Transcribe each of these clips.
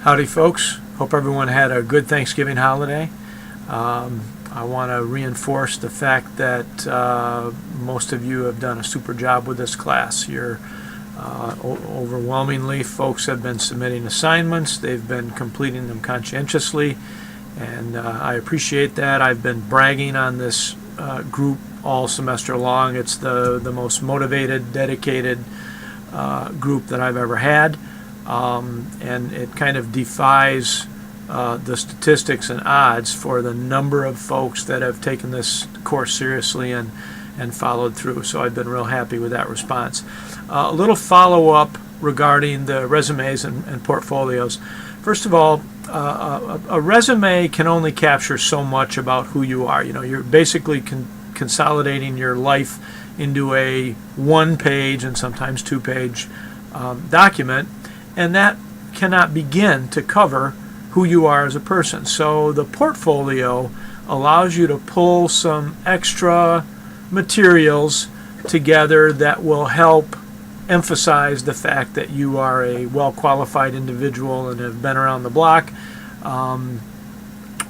Howdy folks, hope everyone had a good Thanksgiving holiday. I want to reinforce the fact that most of you have done a super job with this class. Overwhelmingly, folks have been submitting assignments, they've been completing them conscientiously, and I appreciate that. I've been bragging on this group all semester long. It's the most motivated, dedicated group that I've ever had. And it kind of defies the statistics and odds for the number of folks that have taken this course seriously and followed through. So I've been real happy with that response. A little follow-up regarding the resumes and portfolios. First of all, a resume can only capture so much about who you are. You know, you're basically consolidating your life into a one-page and sometimes two-page document. And that cannot begin to cover who you are as a person. So the portfolio allows you to pull some extra materials together that will help emphasize the fact that you are a well-qualified individual and have been around the block,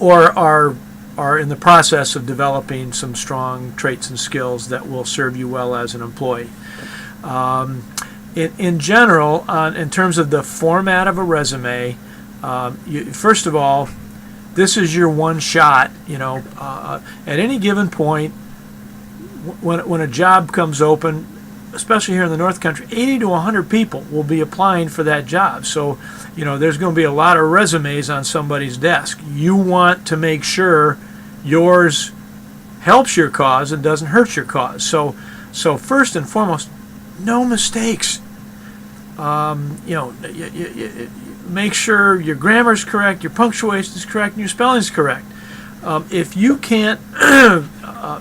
or are in the process of developing some strong traits and skills that will serve you well as an employee. In general, in terms of the format of a resume, first of all, this is your one shot. You know, at any given point, when a job comes open, especially here in the North Country, 80 to 100 people will be applying for that job. So, you know, there's going to be a lot of resumes on somebody's desk. You want to make sure yours helps your cause and doesn't hurt your cause. So first and foremost, no mistakes. Make sure your grammar is correct, your punctuation is correct, and your spelling is correct. If you can't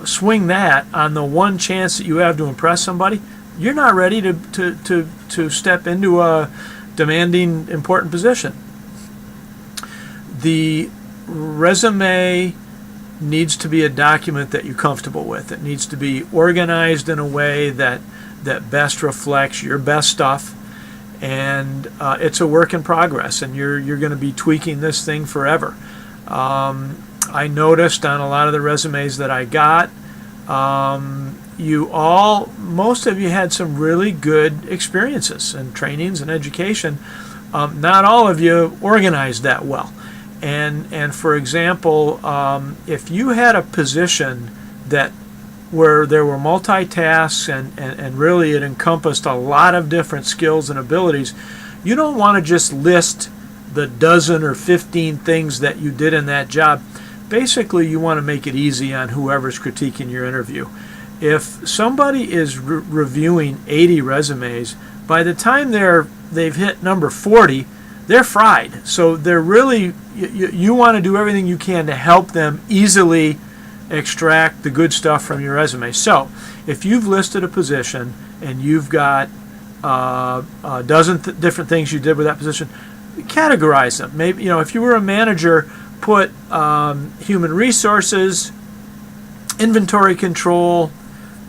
swing that on the one chance that you have to impress somebody, you're not ready to step into a demanding, important position. The resume needs to be a document that you're comfortable with. It needs to be organized in a way that best reflects your best stuff. And it's a work in progress, and you're going to be tweaking this thing forever. I noticed on a lot of the resumes that I got, most of you had some really good experiences and trainings and education. Not all of you organized that well. And for example, if you had a position where there were multitasks and really it encompassed a lot of different skills and abilities, you don't want to just list the dozen or 15 things that you did in that job. Basically, you want to make it easy on whoever's critiquing your interview. If somebody is reviewing 80 resumes, by the time they've hit number 40, they're fried. So they're really, you want to do everything you can to help them easily extract the good stuff from your resume. So if you've listed a position and you've got a dozen different things you did with that position, categorize them. Maybe, if you were a manager, put human resources, inventory control,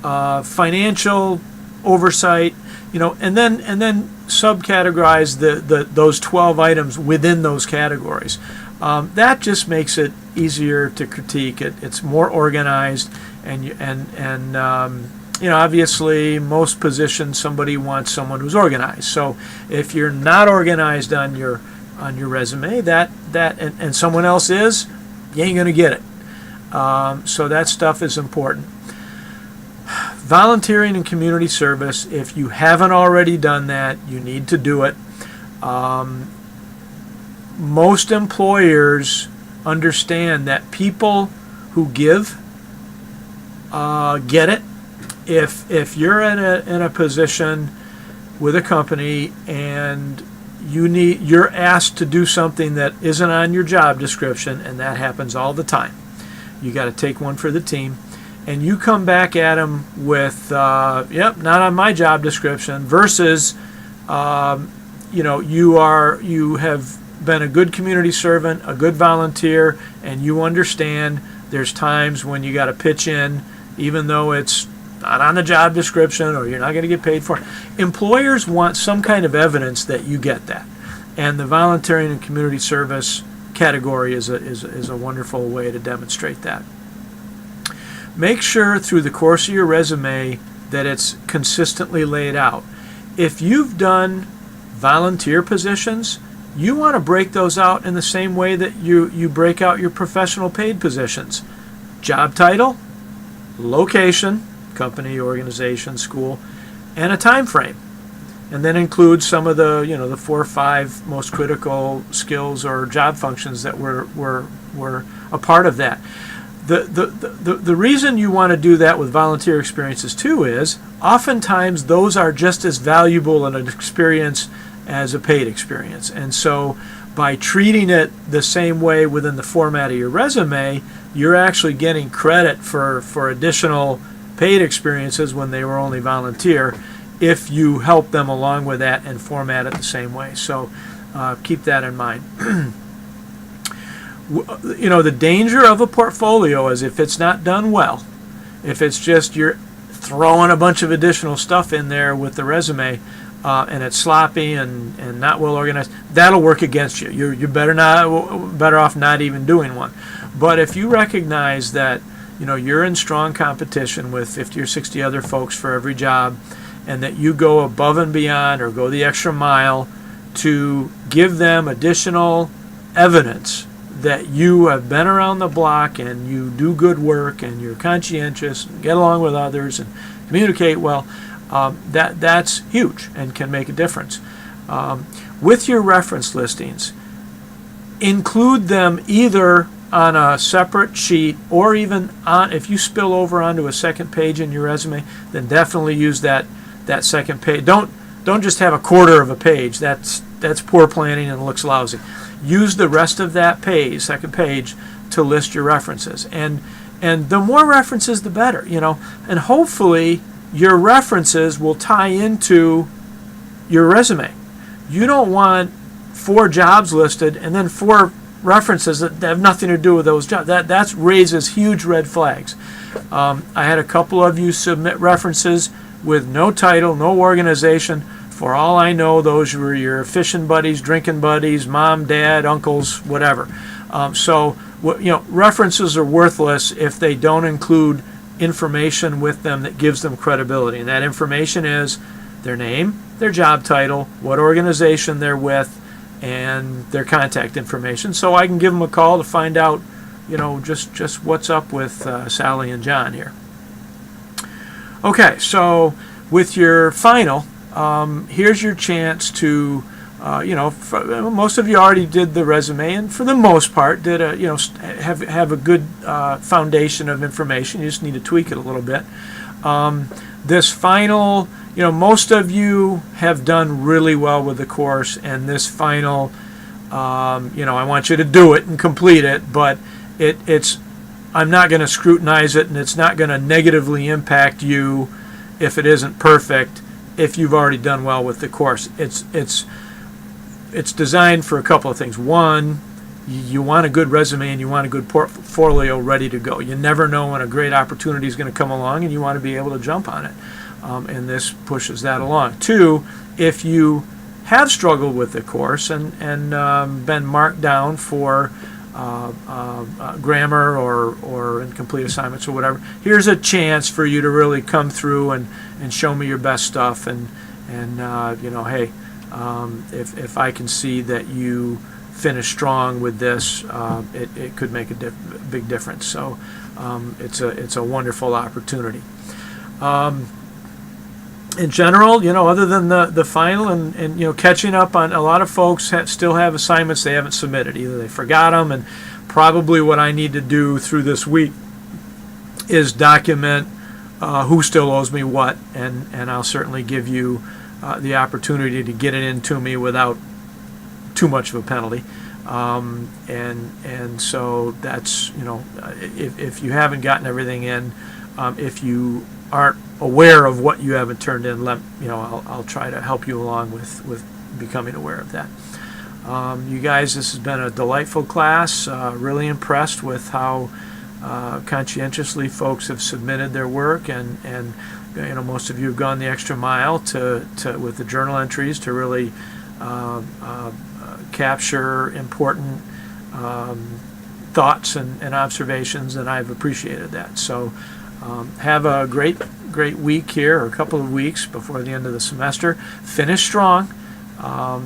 financial oversight, and then subcategorize those 12 items within those categories. That just makes it easier to critique. It's more organized, and obviously most positions somebody wants someone who's organized. So if you're not organized on your resume, and someone else is, you ain't gonna get it. So that stuff is important. Volunteering and community service. If you haven't already done that, you need to do it. Most employers understand that people who give get it. If you're in a position with a company and you're asked to do something that isn't on your job description, and that happens all the time, you got to take one for the team, and you come back at them with yep, not on my job description, versus you have been a good community servant, a good volunteer, and you understand there's times when you got to pitch in, even though it's not on the job description or you're not going to get paid for it. Employers want some kind of evidence that you get that. And the volunteering and community service category is a wonderful way to demonstrate that. Make sure through the course of your resume that it's consistently laid out. If you've done volunteer positions, you want to break those out in the same way that you break out your professional paid positions. Job title, location, company, organization, school, and a time frame. And then include some of the, the 4 or 5 most critical skills or job functions that were a part of that. The reason you want to do that with volunteer experiences too is oftentimes those are just as valuable an experience as a paid experience. And so by treating it the same way within the format of your resume, you're actually getting credit for additional paid experiences when they were only volunteer, if you help them along with that and format it the same way. So keep that in mind. The danger of a portfolio is if it's not done well, if it's just you're throwing a bunch of additional stuff in there with the resume, and it's sloppy and not well organized, that'll work against you. You're better off not even doing one. But if you recognize that you're in strong competition with 50 or 60 other folks for every job, and that you go above and beyond or go the extra mile to give them additional evidence that you have been around the block and you do good work and you're conscientious and get along with others and communicate well, that's huge and can make a difference. With your reference listings, include them either on a separate sheet or even if you spill over onto a second page in your resume, then definitely use that second page. Don't just have a quarter of a page. That's poor planning and looks lousy. Use the rest of that page, second page, to list your references. And the more references, the better. And hopefully your references will tie into your resume. You don't want 4 jobs listed and then 4 references that have nothing to do with those jobs. That raises huge red flags. I had a couple of you submit references with no title, no organization. For all I know, those were your fishing buddies, drinking buddies, mom, dad, uncles, whatever. References are worthless if they don't include information with them that gives them credibility. And that information is their name, their job title, what organization they're with, and their contact information. So I can give them a call to find out, just what's up with Sally and John here. Okay, so with your final, here's your chance to, most of you already did the resume, and for the most part did have a good foundation of information. You just need to tweak it a little bit. This final, most of you have done really well with the course, and this final, I want you to do it and complete it, but I'm not going to scrutinize it, and it's not going to negatively impact you if it isn't perfect, if you've already done well with the course. It's designed for a couple of things. One, you want a good resume and you want a good portfolio ready to go. You never know when a great opportunity is going to come along, and you want to be able to jump on it. And this pushes that along. 2, if you have struggled with the course and been marked down for grammar or incomplete assignments or whatever, here's a chance for you to really come through and show me your best stuff, and hey, if I can see that you finish strong with this, it could make a big difference. So it's a wonderful opportunity. In general, other than the final and catching up on, a lot of folks still have assignments they haven't submitted. Either they forgot them, and probably what I need to do through this week is document who still owes me what, and I'll certainly give you the opportunity to get it into me without too much of a penalty. And so that's, if you haven't gotten everything in, if you aren't aware of what you haven't turned in, I'll try to help you along with becoming aware of that. You guys, this has been a delightful class. Really impressed with how conscientiously folks have submitted their work, and most of you have gone the extra mile with the journal entries to really capture important thoughts and observations, and I've appreciated that. So have a great week here, or a couple of weeks before the end of the semester. Finish strong.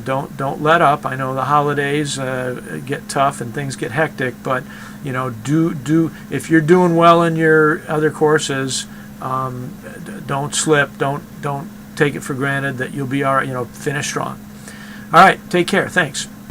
Don't let up. I know the holidays get tough and things get hectic, but do if you're doing well in your other courses, don't slip. Don't take it for granted that you'll be all right. Finish strong. All right. Take care. Thanks.